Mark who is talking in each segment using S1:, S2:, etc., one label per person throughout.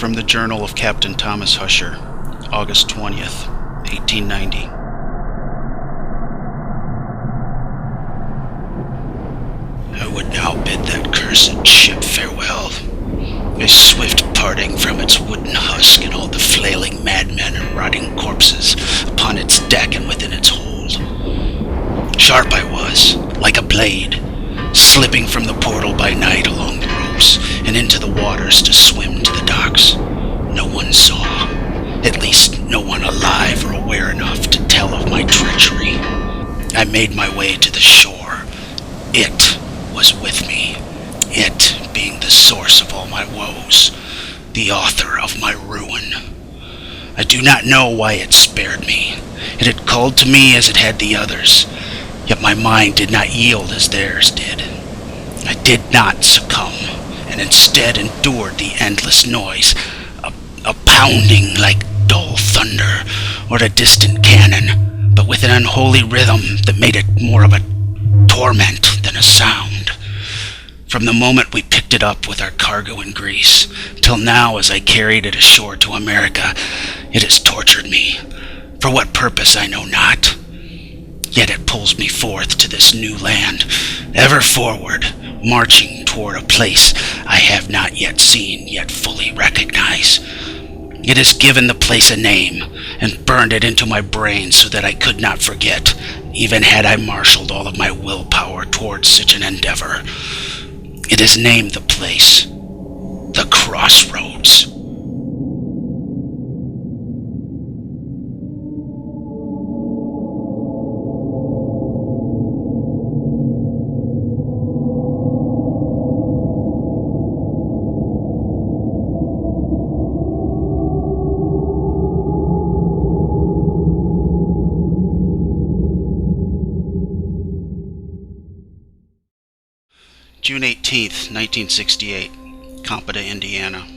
S1: From the Journal of Captain Thomas Husher, August 20th, 1890. I would now bid that cursed ship farewell, a swift parting from its wooden husk and all the flailing madmen and rotting corpses upon its deck and within its hold. Sharp I was, like a blade, slipping from the portal by night along the ropes and into the waters to swim to the docks. No one saw, at least no one alive or aware enough to tell of my treachery. I made my way to the shore. It was with me, it being the source of all my woes, the author of my ruin. I do not know why it spared me. It had called to me as it had the others, yet my mind did not yield as theirs did. I did not succumb, and instead endured the endless noise, a pounding like dull thunder or a distant cannon, but with an unholy rhythm that made it more of a torment than a sound. From the moment we picked it up with our cargo in Greece, till now as I carried it ashore to America, it has tortured me. For what purpose I know not. Yet it pulls me forth to this new land, ever forward, marching toward a place I have not yet seen, yet fully recognize. It has given the place a name, and burned it into my brain so that I could not forget, even had I marshaled all of my willpower towards such an endeavor. It has named the place the Crossroads. June 18th, 1968, Competa, Indiana.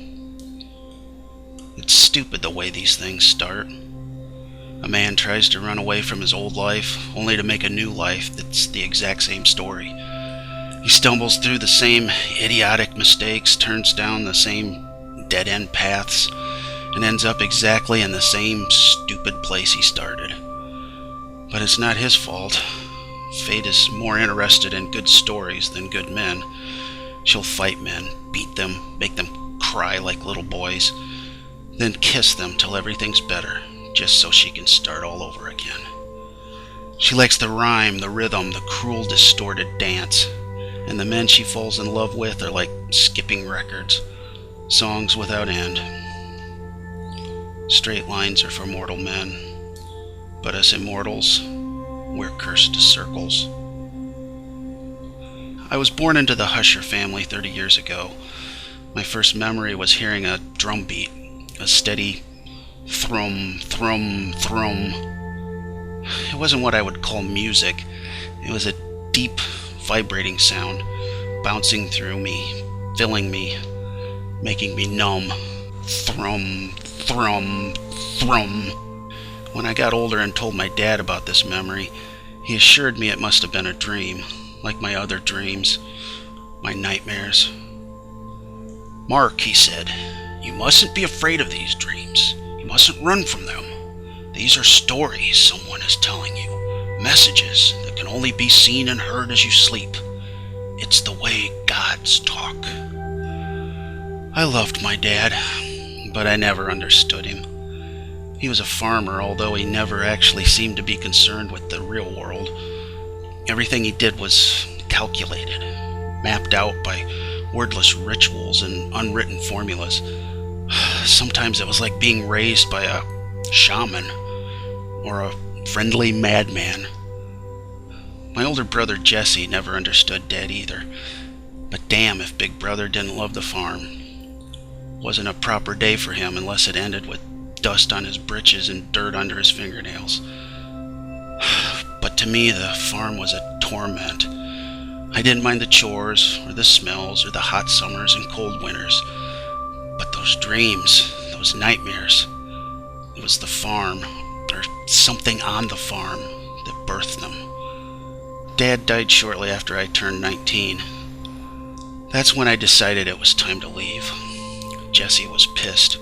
S1: It's stupid the way these things start. A man tries to run away from his old life, only to make a new life that's the exact same story. He stumbles through the same idiotic mistakes, turns down the same dead-end paths, and ends up exactly in the same stupid place he started. But it's not his fault. Fate is more interested in good stories than good men. She'll fight men, beat them, make them cry like little boys, then kiss them till everything's better, just so she can start all over again. She likes the rhyme, the rhythm, the cruel, distorted dance, and the men she falls in love with are like skipping records, songs without end. Straight lines are for mortal men, but us immortals, we're cursed to circles. I was born into the Husher family 30 years ago. My first memory was hearing a drum beat, a steady thrum, thrum, thrum. It wasn't what I would call music. It was a deep, vibrating sound, bouncing through me, filling me, making me numb. Thrum, thrum, thrum. When I got older and told my dad about this memory, he assured me it must have been a dream, like my other dreams, my nightmares. "Mark," he said, "you mustn't be afraid of these dreams. You mustn't run from them. These are stories someone is telling you, messages that can only be seen and heard as you sleep. It's the way gods talk." I loved my dad, but I never understood him. He was a farmer, although he never actually seemed to be concerned with the real world. Everything he did was calculated, mapped out by wordless rituals and unwritten formulas. Sometimes it was like being raised by a shaman or a friendly madman. My older brother Jesse never understood Dad either, but damn if Big Brother didn't love the farm. Wasn't a proper day for him unless it ended with dust on his britches and dirt under his fingernails. But to me, the farm was a torment. I didn't mind the chores, or the smells, or the hot summers and cold winters. But those dreams, those nightmares, it was the farm, or something on the farm, that birthed them. Dad died shortly after I turned 19. That's when I decided it was time to leave. Jesse was pissed.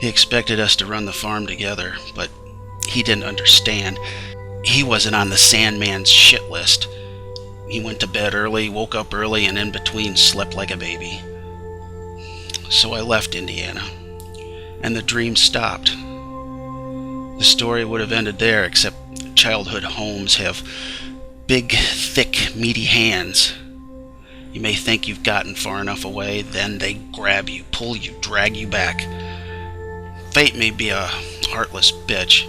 S1: He expected us to run the farm together, but he didn't understand. He wasn't on the Sandman's shit list. He went to bed early, woke up early, and in between slept like a baby. So I left Indiana, and the dream stopped. The story would have ended there, except childhood homes have big, thick, meaty hands. You may think you've gotten far enough away, then they grab you, pull you, drag you back. Fate may be a heartless bitch,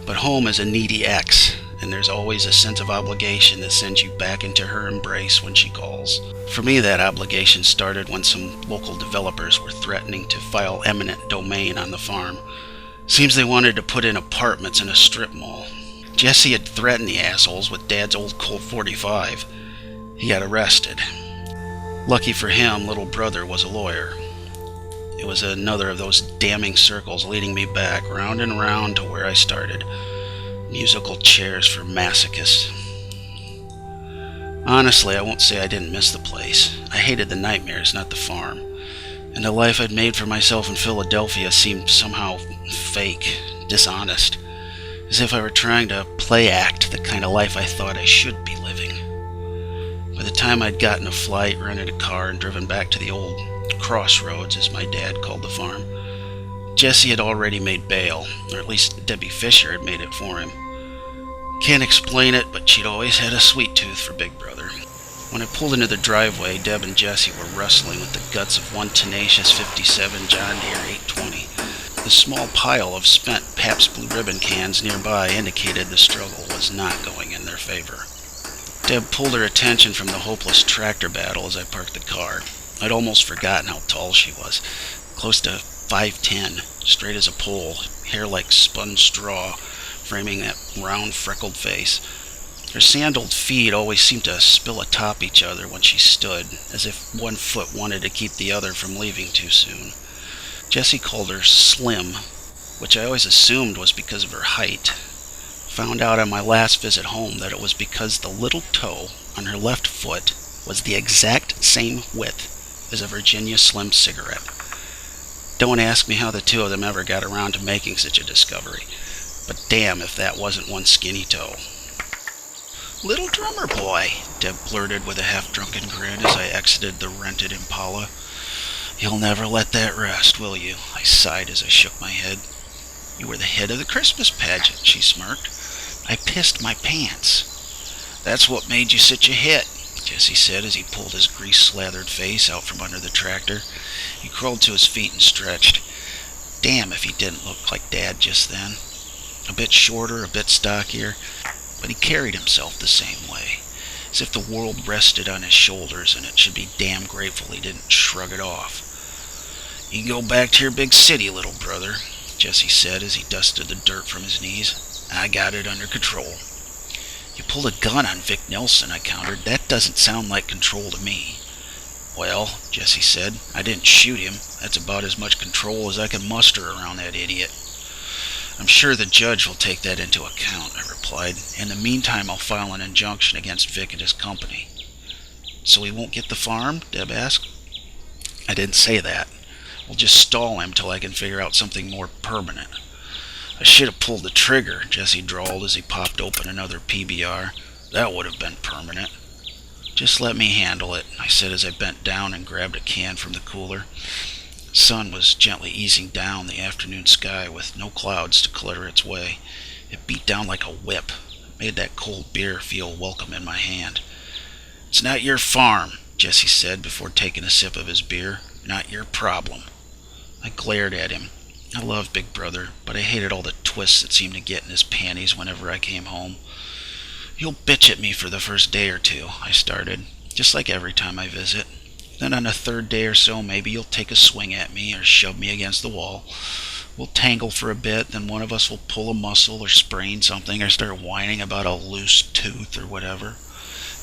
S1: but home is a needy ex, and there's always a sense of obligation that sends you back into her embrace when she calls. For me, that obligation started when some local developers were threatening to file eminent domain on the farm. Seems they wanted to put in apartments in a strip mall. Jesse had threatened the assholes with Dad's old Colt 45. He got arrested. Lucky for him, little brother was a lawyer. It was another of those damning circles leading me back, round and round to where I started. Musical chairs for masochists. Honestly, I won't say I didn't miss the place. I hated the nightmares, not the farm. And the life I'd made for myself in Philadelphia seemed somehow fake, dishonest. As if I were trying to play act the kind of life I thought I should be living. By the time I'd gotten a flight, rented a car, and driven back to the old crossroads, as my dad called the farm, Jesse had already made bail, or at least Debbie Fisher had made it for him. Can't explain it, but she'd always had a sweet tooth for Big Brother. When I pulled into the driveway, Deb and Jesse were wrestling with the guts of one tenacious 57 John Deere 820. The small pile of spent Pabst Blue Ribbon cans nearby indicated the struggle was not going in their favor. Deb pulled her attention from the hopeless tractor battle as I parked the car. I'd almost forgotten how tall she was. Close to 5'10", straight as a pole, hair like spun straw, framing that round, freckled face. Her sandaled feet always seemed to spill atop each other when she stood, as if one foot wanted to keep the other from leaving too soon. Jesse called her slim, which I always assumed was because of her height. Found out on my last visit home that it was because the little toe on her left foot was the exact same width as a Virginia Slim cigarette. Don't ask me how the two of them ever got around to making such a discovery, but damn if that wasn't one skinny toe. "Little drummer boy," Deb blurted with a half-drunken grin as I exited the rented Impala. "You'll never let that rest, will you?" I sighed as I shook my head. "You were the hit of the Christmas pageant," she smirked. "I pissed my pants." "That's what made you such a hit," Jesse said as he pulled his grease-slathered face out from under the tractor. He crawled to his feet and stretched. Damn if he didn't look like Dad just then. A bit shorter, a bit stockier, but he carried himself the same way, as if the world rested on his shoulders and it should be damn grateful he didn't shrug it off. "You go back to your big city, little brother," Jesse said as he dusted the dirt from his knees. "I got it under control." "You pulled a gun on Vic Nelson," I countered. "That doesn't sound like control to me." "Well," Jesse said, "I didn't shoot him. That's about as much control as I can muster around that idiot." "I'm sure the judge will take that into account," I replied. "In the meantime, I'll file an injunction against Vic and his company." "So he won't get the farm?" Deb asked. "I didn't say that. We'll just stall him till I can figure out something more permanent." "I should have pulled the trigger," Jesse drawled as he popped open another PBR. "That would have been permanent." "Just let me handle it," I said as I bent down and grabbed a can from the cooler. The sun was gently easing down the afternoon sky with no clouds to clutter its way. It beat down like a whip. It made that cold beer feel welcome in my hand. "It's not your farm," Jesse said before taking a sip of his beer. "Not your problem." I glared at him. I loved Big Brother, but I hated all the twists that seemed to get in his panties whenever I came home. "You'll bitch at me for the first day or two," I started, "just like every time I visit. Then on the third day or so, maybe you'll take a swing at me or shove me against the wall. We'll tangle for a bit, then one of us will pull a muscle or sprain something or start whining about a loose tooth or whatever.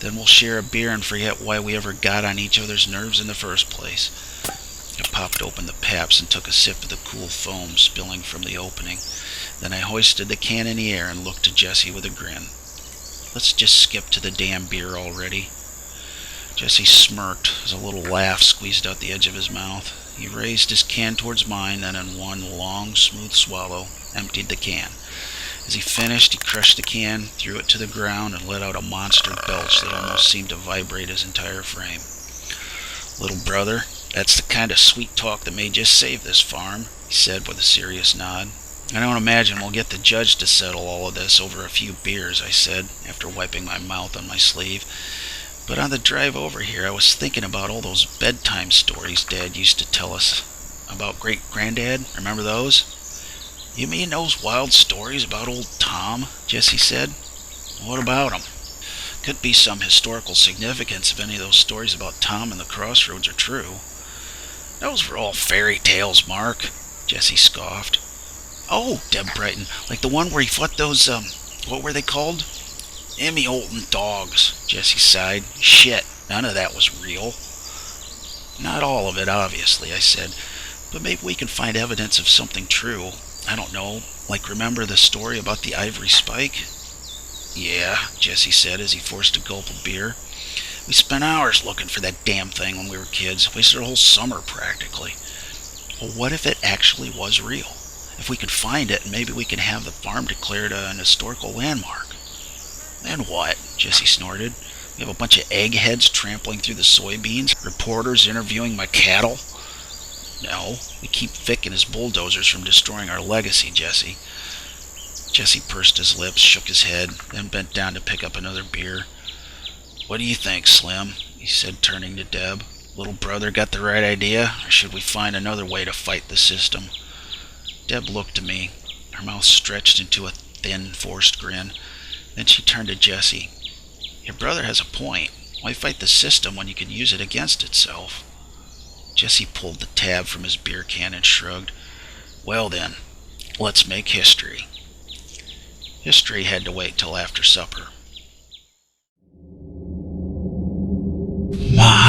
S1: Then we'll share a beer and forget why we ever got on each other's nerves in the first place." I popped open the Pabst and took a sip of the cool foam spilling from the opening. Then I hoisted the can in the air and looked to Jesse with a grin. "Let's just skip to the damn beer already." Jesse smirked as a little laugh squeezed out the edge of his mouth. He raised his can towards mine, then in one long, smooth swallow, emptied the can. As he finished, he crushed the can, threw it to the ground, and let out a monster belch that almost seemed to vibrate his entire frame. "Little brother, that's the kind of sweet talk that made you save this farm," he said with a serious nod. "I don't imagine we'll get the judge to settle all of this over a few beers," I said, after wiping my mouth on my sleeve. "But on the drive over here, I was thinking about all those bedtime stories Dad used to tell us about great-granddad. Remember those?" "You mean those wild stories about old Tom?" Jesse said. "What about them?" "Could be some historical significance if any of those stories about Tom and the crossroads are true." "Those were all fairy tales, Mark," Jesse scoffed. "Oh," Deb brightened, "like the one where he fought those, what were they called?" "Emmy Olton dogs," Jesse sighed. "Shit, none of that was real." "Not all of it, obviously," I said, "but maybe we can find evidence of something true. I don't know, like remember the story about the ivory spike?" "Yeah," Jesse said as he forced a gulp of beer. "We spent hours looking for that damn thing when we were kids. Wasted a whole summer practically." "Well, what if it actually was real? If we could find it, maybe we can have the farm declared an historical landmark." "Then what?" Jesse snorted. "We have a bunch of eggheads trampling through the soybeans, reporters interviewing my cattle?" "No, we keep Vic and his bulldozers from destroying our legacy, Jesse." Jesse pursed his lips, shook his head, then bent down to pick up another beer. "What do you think, Slim?" he said, turning to Deb. "Little brother got the right idea, or should we find another way to fight the system?" Deb looked at me, her mouth stretched into a thin, forced grin. Then she turned to Jesse. "Your brother has a point. Why fight the system when you can use it against itself?" Jesse pulled the tab from his beer can and shrugged. "Well then, let's make history." History had to wait till after supper. "Ma!"